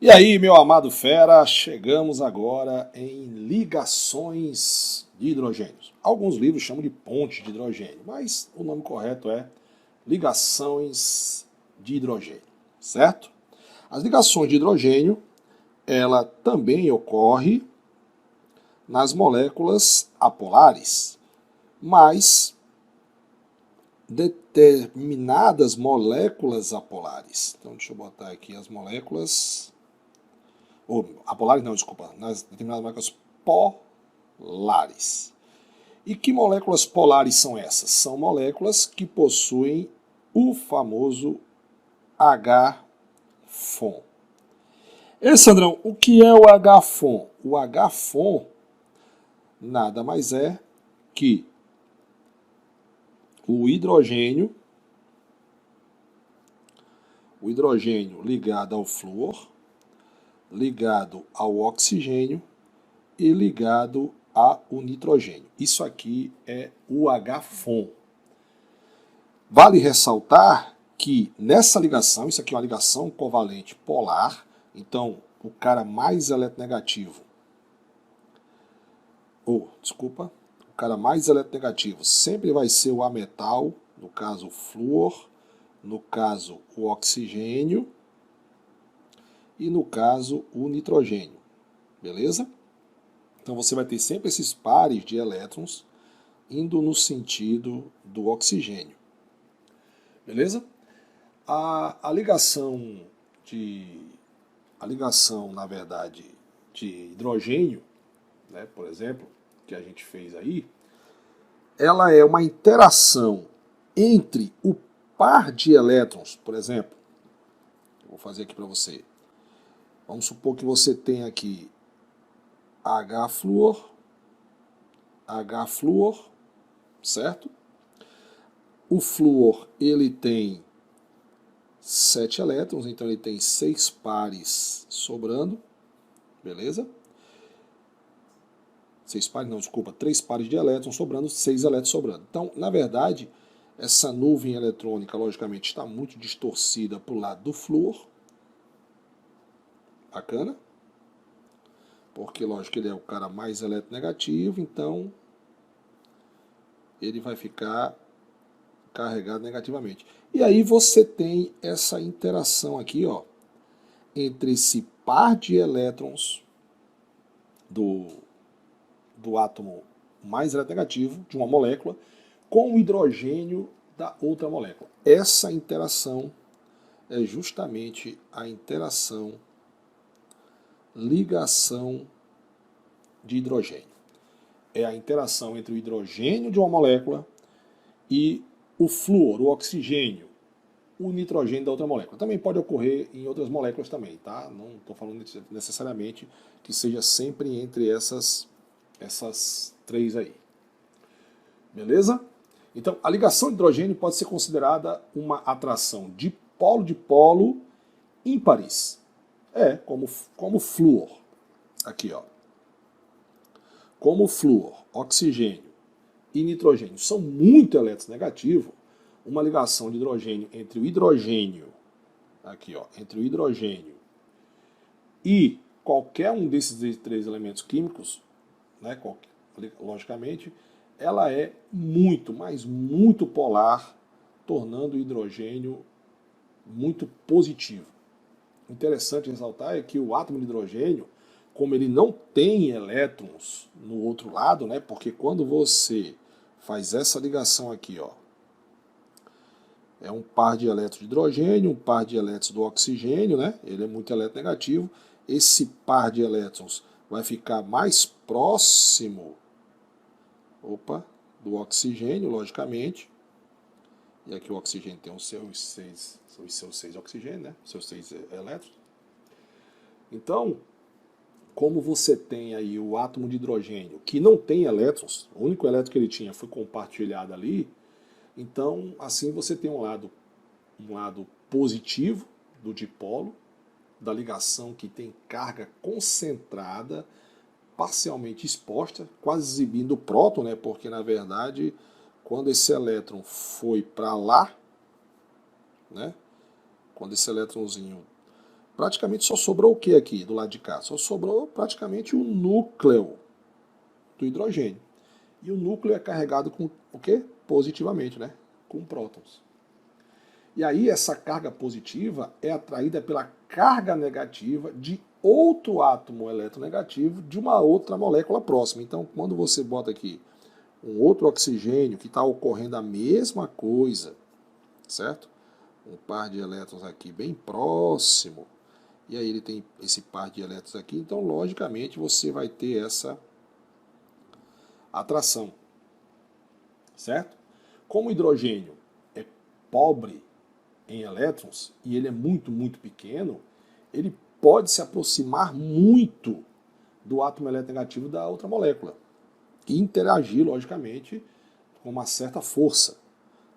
E aí, meu amado fera, chegamos agora em ligações de hidrogênios. Alguns livros chamam de pontes de hidrogênio, mas o nome correto é ligações de hidrogênio, certo? As ligações de hidrogênio, ela também ocorre nas moléculas apolares, mas determinadas moléculas apolares. Então, deixa eu botar aqui as moléculas apolares não, desculpa, nas determinadas moléculas polares. E que moléculas polares são essas? São moléculas que possuem o famoso H-FON. Sandrão, o que é o H-FON? O H-FON nada mais é que o hidrogênio ligado ao flúor, ligado ao oxigênio e ligado ao nitrogênio. Isso aqui é o H-FON. Vale ressaltar que nessa ligação, isso aqui é uma ligação covalente polar, então o cara mais eletronegativo, o cara mais eletronegativo sempre vai ser o ametal, no caso o flúor, no caso o oxigênio, e no caso o nitrogênio, beleza? Então você vai ter sempre esses pares de elétrons indo no sentido do oxigênio, beleza? A ligação, na verdade, de hidrogênio, né, por exemplo, que a gente fez aí, ela é uma interação entre o par de elétrons, por exemplo, vou fazer aqui para você. Vamos supor que você tem aqui H-flúor, certo? O flúor, ele tem 7 elétrons, então ele tem 6 pares sobrando, beleza? 3 pares de elétrons sobrando, 6 elétrons sobrando. Então, na verdade, essa nuvem eletrônica, logicamente, está muito distorcida para o lado do flúor. Bacana? Porque, lógico, ele é o cara mais eletronegativo, então ele vai ficar carregado negativamente. E aí você tem essa interação aqui, ó, entre esse par de elétrons do átomo mais eletronegativo de uma molécula com o hidrogênio da outra molécula. Essa interação é justamente a ligação de hidrogênio. É a interação entre o hidrogênio de uma molécula e o flúor, o oxigênio, o nitrogênio da outra molécula. Também pode ocorrer em outras moléculas também, tá? Não estou falando necessariamente que seja sempre entre essas 3 aí. Beleza? Então, a ligação de hidrogênio pode ser considerada uma atração dipolo-dipolo ímpares. Como flúor. Aqui, ó. Como flúor, oxigênio e nitrogênio são muito eletronegativos, uma ligação de hidrogênio entre o hidrogênio, aqui, ó, entre o hidrogênio e qualquer um desses 3 elementos químicos, né, logicamente, ela é muito, mas muito polar, tornando o hidrogênio muito positivo. Interessante ressaltar é que o átomo de hidrogênio, como ele não tem elétrons no outro lado, né, porque quando você faz essa ligação aqui, ó, é um par de elétrons de hidrogênio, um par de elétrons do oxigênio, né, ele é muito eletronegativo, esse par de elétrons vai ficar mais próximo do oxigênio, logicamente. E aqui o oxigênio tem os seus 6 oxigênios, né? Os seus 6 elétrons. Então, como você tem aí o átomo de hidrogênio que não tem elétrons, o único elétron que ele tinha foi compartilhado ali, então assim você tem um lado positivo do dipolo, da ligação que tem carga concentrada, parcialmente exposta, quase exibindo o próton, né? Porque na verdade, quando esse elétron foi para lá, né? Quando esse elétronzinho praticamente só sobrou o que aqui do lado de cá? Só sobrou praticamente o núcleo do hidrogênio. E o núcleo é carregado com o quê? Positivamente, né? Com prótons. E aí essa carga positiva é atraída pela carga negativa de outro átomo eletronegativo de uma outra molécula próxima. Então, quando você bota aqui um outro oxigênio que está ocorrendo a mesma coisa, certo? Um par de elétrons aqui bem próximo, e aí ele tem esse par de elétrons aqui, então logicamente você vai ter essa atração, certo? Como o hidrogênio é pobre em elétrons e ele é muito, muito pequeno, ele pode se aproximar muito do átomo eletronegativo da outra molécula e interagir, logicamente, com uma certa força.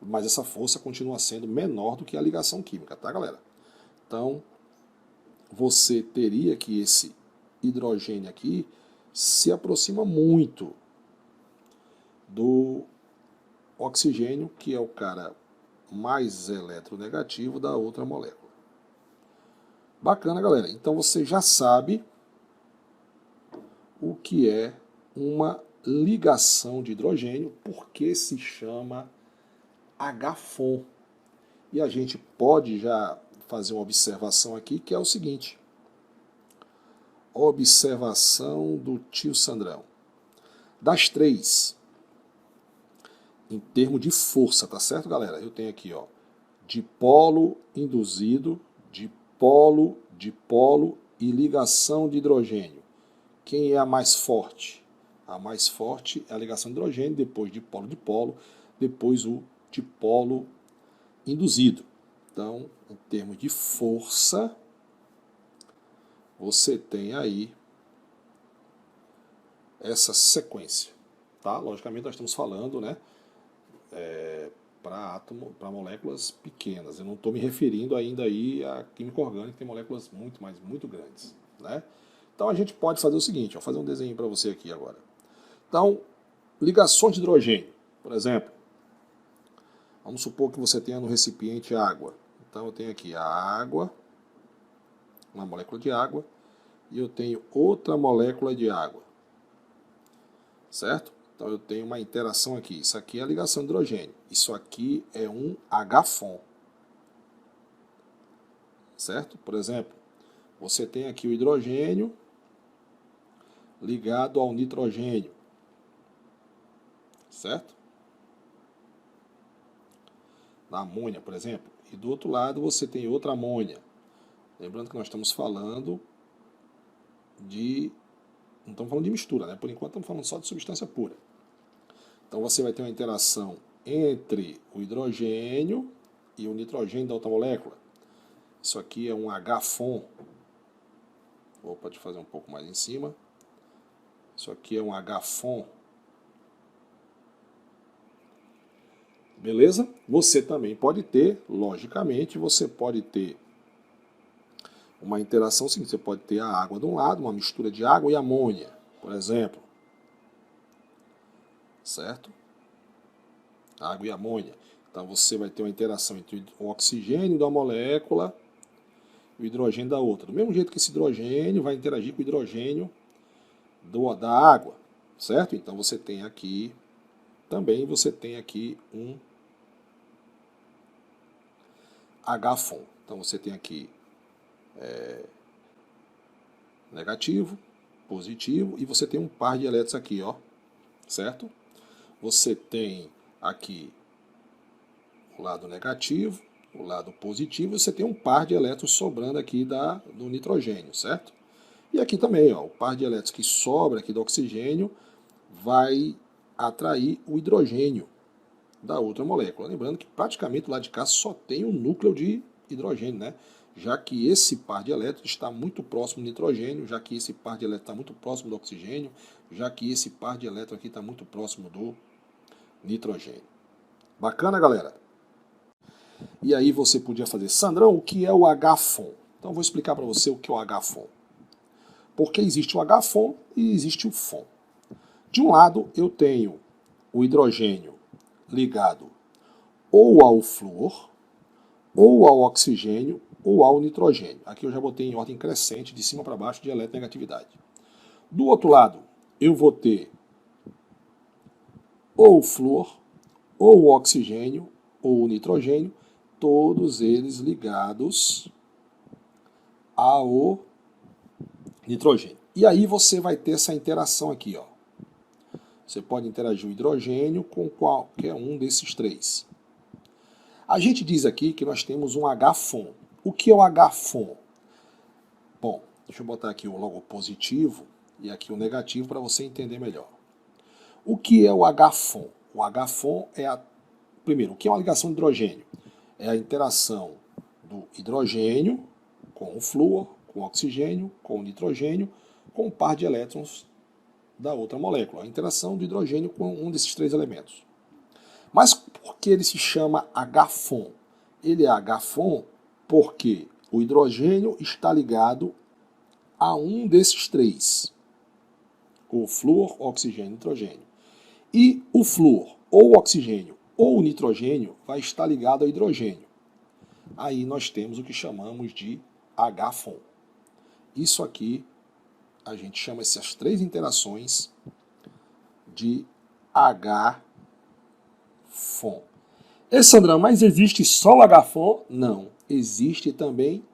Mas essa força continua sendo menor do que a ligação química, tá, galera? Então, você teria que esse hidrogênio aqui se aproxima muito do oxigênio, que é o cara mais eletronegativo da outra molécula. Bacana, galera. Então você já sabe o que é uma ligação de hidrogênio, porque se chama H-FON. E a gente pode já fazer uma observação aqui, que é o seguinte. Observação do tio Sandrão. Das três, em termos de força, tá certo, galera? Eu tenho aqui, ó, dipolo induzido, dipolo e ligação de hidrogênio. Quem é a mais forte? A mais forte é a ligação de hidrogênio, depois dipolo, depois o dipolo induzido. Então, em termos de força, você tem aí essa sequência, tá? Logicamente nós estamos falando, né, para moléculas pequenas. Eu não estou me referindo ainda aí à química orgânica, que tem moléculas muito grandes, né? Então a gente pode fazer o seguinte, vou fazer um desenho para você aqui agora. Então, ligações de hidrogênio, por exemplo. Vamos supor que você tenha no recipiente água. Então eu tenho aqui a água, uma molécula de água, e eu tenho outra molécula de água. Certo? Então eu tenho uma interação aqui. Isso aqui é a ligação de hidrogênio. Isso aqui é um H-FON. Certo? Por exemplo, você tem aqui o hidrogênio ligado ao nitrogênio. Certo? Na amônia, por exemplo. E do outro lado você tem outra amônia. Lembrando que nós estamos falando de... Não estamos falando de mistura, né? Por enquanto estamos falando só de substância pura. Então você vai ter uma interação entre o hidrogênio e o nitrogênio da outra molécula. Isso aqui é um H-FON. Pode fazer um pouco mais em cima. Isso aqui é um H-FON. Beleza? Você também pode ter, logicamente, você pode ter uma interação seguinte. Você pode ter a água de um lado, uma mistura de água e amônia, por exemplo. Certo? Água e amônia. Então você vai ter uma interação entre o oxigênio da molécula e o hidrogênio da outra. Do mesmo jeito que esse hidrogênio vai interagir com o hidrogênio da água. Certo? Então você tem aqui, também você tem aqui um H-FON. Então você tem aqui negativo, positivo, e você tem um par de elétrons aqui, ó. Certo? Você tem aqui o lado negativo, o lado positivo, você tem um par de elétrons sobrando aqui do nitrogênio, certo? E aqui também, ó, o par de elétrons que sobra aqui do oxigênio vai atrair o hidrogênio da outra molécula. Lembrando que praticamente do lado de cá só tem um núcleo de hidrogênio, né? Já que esse par de elétrons está muito próximo do nitrogênio, já que esse par de elétrons está muito próximo do oxigênio, já que esse par de elétrons aqui está muito próximo do nitrogênio. Bacana, galera? E aí você podia fazer, Sandrão, o que é o H-FON? Então eu vou explicar para você o que é o H-FON. Porque existe o H-FON e existe o FON. De um lado eu tenho o hidrogênio ligado ou ao flúor, ou ao oxigênio, ou ao nitrogênio. Aqui eu já botei em ordem crescente, de cima para baixo, de eletronegatividade. Do outro lado, eu vou ter ou o flúor, ou o oxigênio, ou o nitrogênio, todos eles ligados ao nitrogênio. E aí você vai ter essa interação aqui, ó. Você pode interagir o hidrogênio com qualquer um desses três. A gente diz aqui que nós temos um H-FON. O que é o H-FON? Bom, deixa eu botar aqui o logo positivo e aqui o negativo para você entender melhor. O que é o H-FON? O H-FON é primeiro, o que é uma ligação de hidrogênio? É a interação do hidrogênio com o flúor, com o oxigênio, com o nitrogênio, com um par de elétrons da outra molécula. A interação do hidrogênio com um desses três elementos. Mas por que ele se chama H-FON? Ele é H-FON porque o hidrogênio está ligado a um desses três. O flúor, oxigênio e nitrogênio. E o flúor, ou o oxigênio, ou o nitrogênio vai estar ligado ao hidrogênio. Aí nós temos o que chamamos de H-FON. Isso aqui, a gente chama essas três interações de H-FON. Sandrão, mas existe só o H-FON? Não, existe também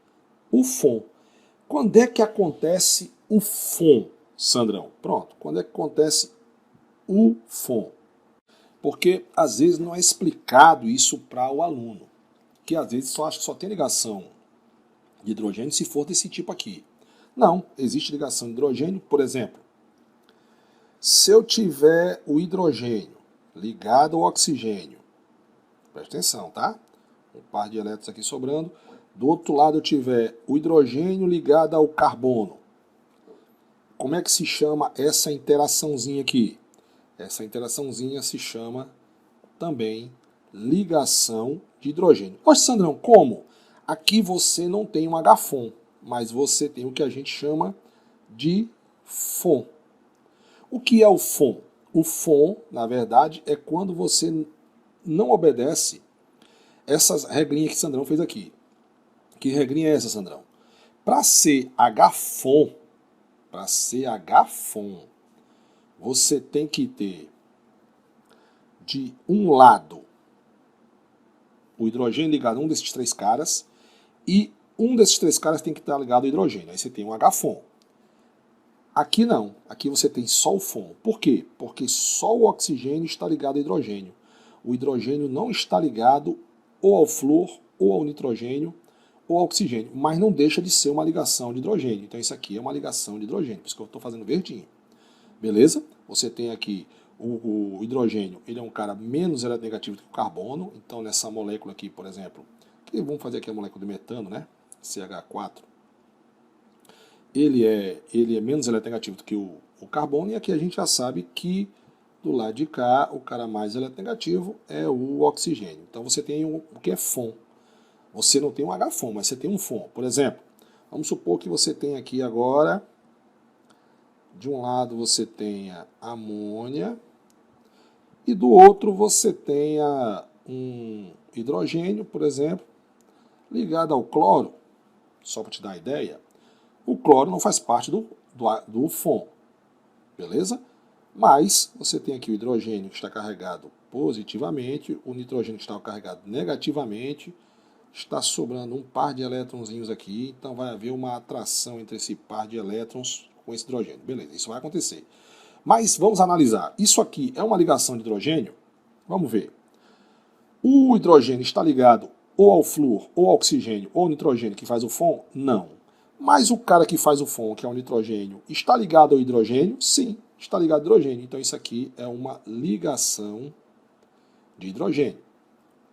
o FON. Quando é que acontece o FON, Sandrão? Pronto, quando é que acontece o FON? Porque às vezes não é explicado isso para o aluno, que às vezes só acha que só tem ligação de hidrogênio se for desse tipo aqui. Não, existe ligação de hidrogênio, por exemplo, se eu tiver o hidrogênio ligado ao oxigênio, presta atenção, tá? Um par de elétrons aqui sobrando, do outro lado eu tiver o hidrogênio ligado ao carbono. Como é que se chama essa interaçãozinha aqui? Essa interaçãozinha se chama também ligação de hidrogênio. Poxa, Sandrão, como? Aqui você não tem um H-FON, mas você tem o que a gente chama de FON. O que é o FON? O FON, na verdade, é quando você não obedece essas regrinhas que Sandrão fez aqui. Que regrinha é essa, Sandrão? Para ser H-FON, você tem que ter de um lado o hidrogênio ligado a um desses três caras e um desses três caras tem que estar ligado ao hidrogênio. Aí você tem um H-FON. Aqui não. Aqui você tem só o FON. Por quê? Porque só o oxigênio está ligado ao hidrogênio. O hidrogênio não está ligado ou ao flúor, ou ao nitrogênio, ou ao oxigênio. Mas não deixa de ser uma ligação de hidrogênio. Então isso aqui é uma ligação de hidrogênio. Por isso que eu estou fazendo verdinho. Beleza? Você tem aqui o hidrogênio. Ele é um cara menos eletronegativo que o carbono. Então nessa molécula aqui, por exemplo, que vamos fazer aqui a molécula do metano, né? CH4. Ele é menos eletronegativo do que o carbono, e aqui a gente já sabe que do lado de cá o cara mais eletronegativo é o oxigênio. Então você tem o que é FON. Você não tem um H-FON, mas você tem um FON. Por exemplo, vamos supor que você tem aqui agora, de um lado você tenha amônia e do outro você tenha um hidrogênio, por exemplo, ligado ao cloro. Só para te dar uma ideia, o cloro não faz parte do FON, beleza? Mas você tem aqui o hidrogênio que está carregado positivamente, o nitrogênio que está carregado negativamente, está sobrando um par de elétronzinhos aqui, então vai haver uma atração entre esse par de elétrons com esse hidrogênio. Beleza, isso vai acontecer. Mas vamos analisar. Isso aqui é uma ligação de hidrogênio? Vamos ver. O hidrogênio está ligado ou ao flúor, ou ao oxigênio, ou ao nitrogênio que faz o FON? Não. Mas o cara que faz o FON, que é o nitrogênio, está ligado ao hidrogênio? Sim, está ligado ao hidrogênio. Então isso aqui é uma ligação de hidrogênio.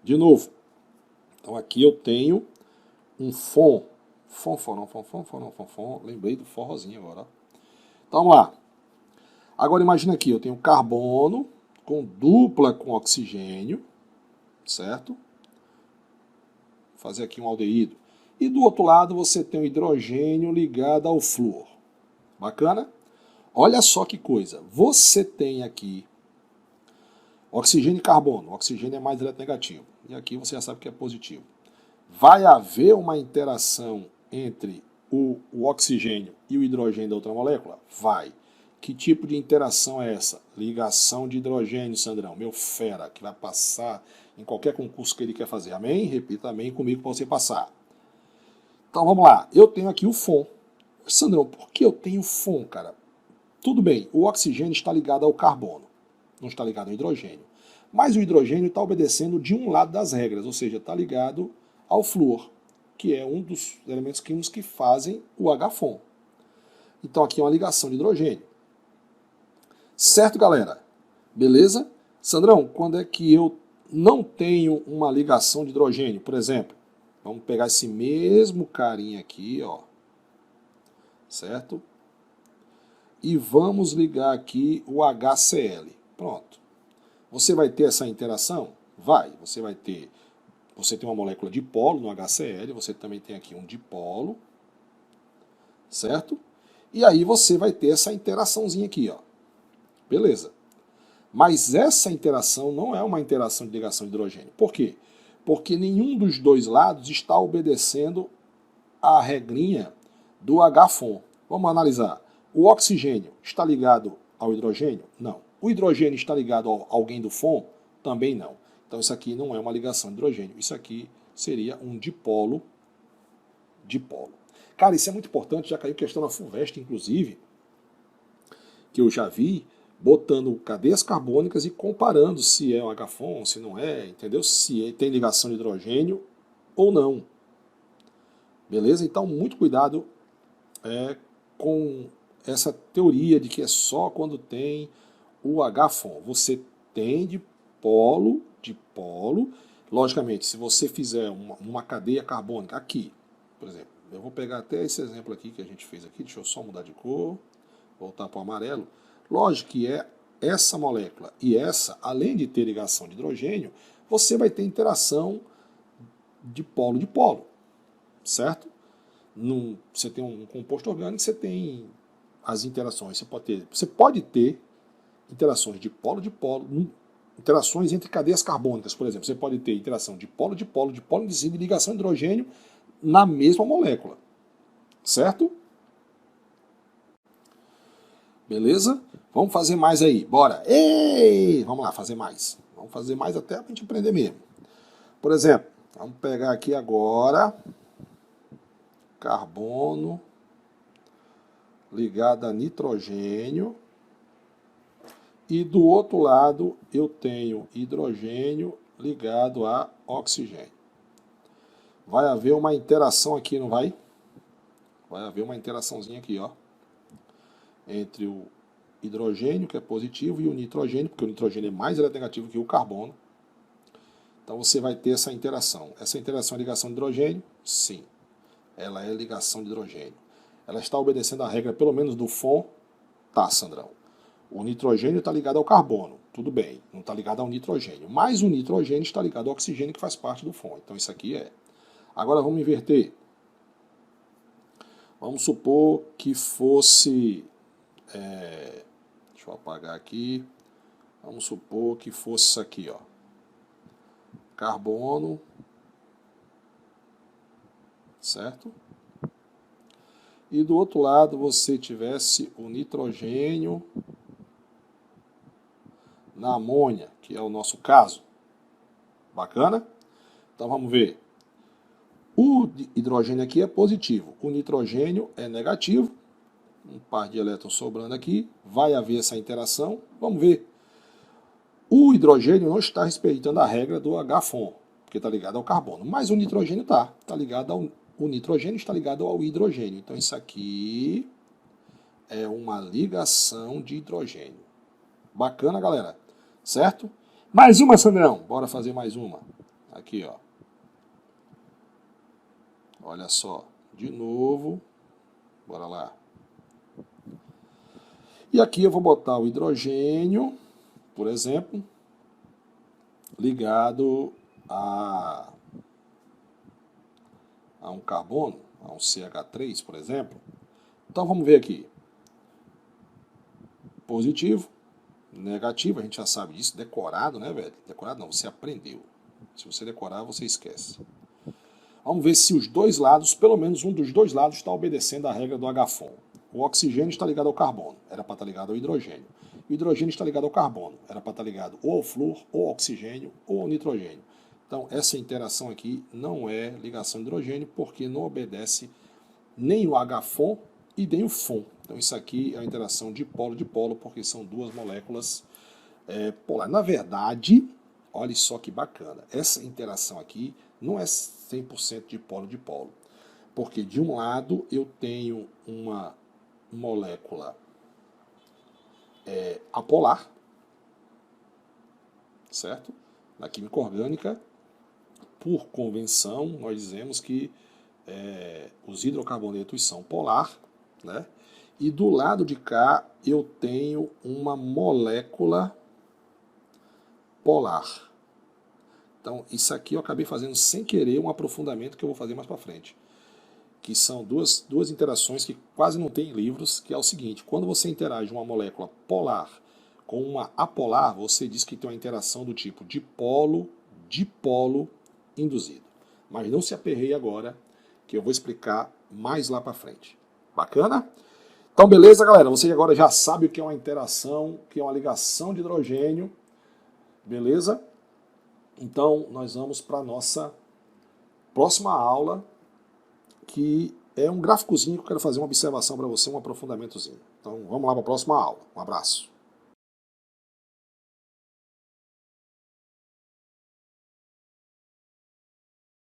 De novo. Então aqui eu tenho um FON. FON. Lembrei do forrozinho agora. Então vamos lá. Agora imagina aqui, eu tenho carbono com dupla com oxigênio, certo? Vou fazer aqui um aldeído. E do outro lado você tem o hidrogênio ligado ao flúor. Bacana? Olha só que coisa. Você tem aqui oxigênio e carbono. O oxigênio é mais eletronegativo. E aqui você já sabe que é positivo. Vai haver uma interação entre o oxigênio e o hidrogênio da outra molécula? Vai. Que tipo de interação é essa? Ligação de hidrogênio, Sandrão. Meu fera, que vai passar em qualquer concurso que ele quer fazer. Amém? Repita amém comigo para você passar. Então vamos lá. Eu tenho aqui o FON. Sandrão, por que eu tenho FON, cara? Tudo bem, o oxigênio está ligado ao carbono, não está ligado ao hidrogênio. Mas o hidrogênio está obedecendo de um lado das regras, ou seja, está ligado ao flúor, que é um dos elementos químicos que fazem o HFON. Então aqui é uma ligação de hidrogênio. Certo, galera? Beleza? Sandrão, quando é que eu não tenho uma ligação de hidrogênio? Por exemplo, vamos pegar esse mesmo carinha aqui, ó. Certo? E vamos ligar aqui o HCl. Pronto. Você vai ter essa interação? Vai. Você tem uma molécula dipolo no HCl, você também tem aqui um dipolo, certo? E aí você vai ter essa interaçãozinha aqui, ó. Beleza. Mas essa interação não é uma interação de ligação de hidrogênio. Por quê? Porque nenhum dos dois lados está obedecendo a regrinha do HFON. Vamos analisar. O oxigênio está ligado ao hidrogênio? Não. O hidrogênio está ligado a alguém do FON? Também não. Então isso aqui não é uma ligação de hidrogênio. Isso aqui seria um dipolo. Cara, isso é muito importante, já caiu questão na FUVEST, inclusive, que eu já vi, botando cadeias carbônicas e comparando se é um HFON, se não é, entendeu? Se tem ligação de hidrogênio ou não. Beleza? Então, muito cuidado com essa teoria de que é só quando tem o HFON. Você tem dipolo. Logicamente, se você fizer uma cadeia carbônica aqui, por exemplo, eu vou pegar até esse exemplo aqui que a gente fez aqui, deixa eu só mudar de cor, voltar para o amarelo. Lógico que é essa molécula e essa, além de ter ligação de hidrogênio, você vai ter interação de polo, certo? Você tem um composto orgânico, você tem as interações. Você pode ter interações de polo, interações entre cadeias carbônicas, por exemplo. Você pode ter interação de polo, de ligação de hidrogênio na mesma molécula, certo? Beleza? Vamos fazer mais aí, bora! Ei! Vamos lá, fazer mais. Vamos fazer mais até pra gente aprender mesmo. Por exemplo, vamos pegar aqui agora carbono ligado a nitrogênio. E do outro lado eu tenho hidrogênio ligado a oxigênio. Vai haver uma interação aqui, não vai? Vai haver uma interaçãozinha aqui, ó. Entre o hidrogênio, que é positivo, e o nitrogênio, porque o nitrogênio é mais negativo que o carbono. Então você vai ter essa interação. Essa interação é ligação de hidrogênio? Sim. Ela é ligação de hidrogênio. Ela está obedecendo a regra, pelo menos do FON? Tá, Sandrão. O nitrogênio está ligado ao carbono. Tudo bem, não está ligado ao nitrogênio. Mas o nitrogênio está ligado ao oxigênio, que faz parte do FON. Então isso aqui é. Agora vamos inverter. Vamos supor que fosse... deixa eu apagar aqui. Vamos supor que fosse isso aqui, ó. Carbono. Certo? E do outro lado você tivesse o nitrogênio na amônia, que é o nosso caso. Bacana? Então vamos ver. O hidrogênio aqui é positivo, o nitrogênio é negativo. Um par de elétrons sobrando aqui, vai haver essa interação. Vamos ver. O hidrogênio não está respeitando a regra do HFON, porque está ligado ao carbono, mas o nitrogênio está ligado ao... O nitrogênio está ligado ao hidrogênio. Então isso aqui é uma ligação de hidrogênio. Bacana, galera? Certo? Mais uma, Sandrão. Bora fazer mais uma. Aqui, ó. Olha só. De novo. Bora lá. E aqui eu vou botar o hidrogênio, por exemplo, ligado a um carbono, a um CH3, por exemplo. Então vamos ver aqui. Positivo, negativo, a gente já sabe disso, decorado, né, velho? Decorado não, você aprendeu. Se você decorar, você esquece. Vamos ver se os dois lados, pelo menos um dos dois lados, está obedecendo à regra do H-FON. O oxigênio está ligado ao carbono, era para estar ligado ao hidrogênio. O hidrogênio está ligado ao carbono, era para estar ligado ou ao flúor, ou ao oxigênio, ou ao nitrogênio. Então, essa interação aqui não é ligação de hidrogênio, porque não obedece nem o H-FON e nem o FON. Então, isso aqui é a interação de polo, porque são duas moléculas polares. Na verdade, olha só que bacana, essa interação aqui não é 100% de polo, porque de um lado eu tenho uma molécula apolar, certo? Na química orgânica, por convenção, nós dizemos que os hidrocarbonetos são polar, né? E do lado de cá eu tenho uma molécula polar. Então, isso aqui eu acabei fazendo sem querer um aprofundamento que eu vou fazer mais para frente. Que são duas interações que quase não tem em livros, que é o seguinte: quando você interage uma molécula polar com uma apolar, você diz que tem uma interação do tipo dipolo induzido. Mas não se aperreie agora, que eu vou explicar mais lá para frente. Bacana? Então, beleza, galera? Você agora já sabe o que é uma interação, o que é uma ligação de hidrogênio. Beleza? Então, nós vamos para a nossa próxima aula, que é um gráficozinho que eu quero fazer uma observação para você, um aprofundamentozinho. Então, vamos lá para a próxima aula. Um abraço.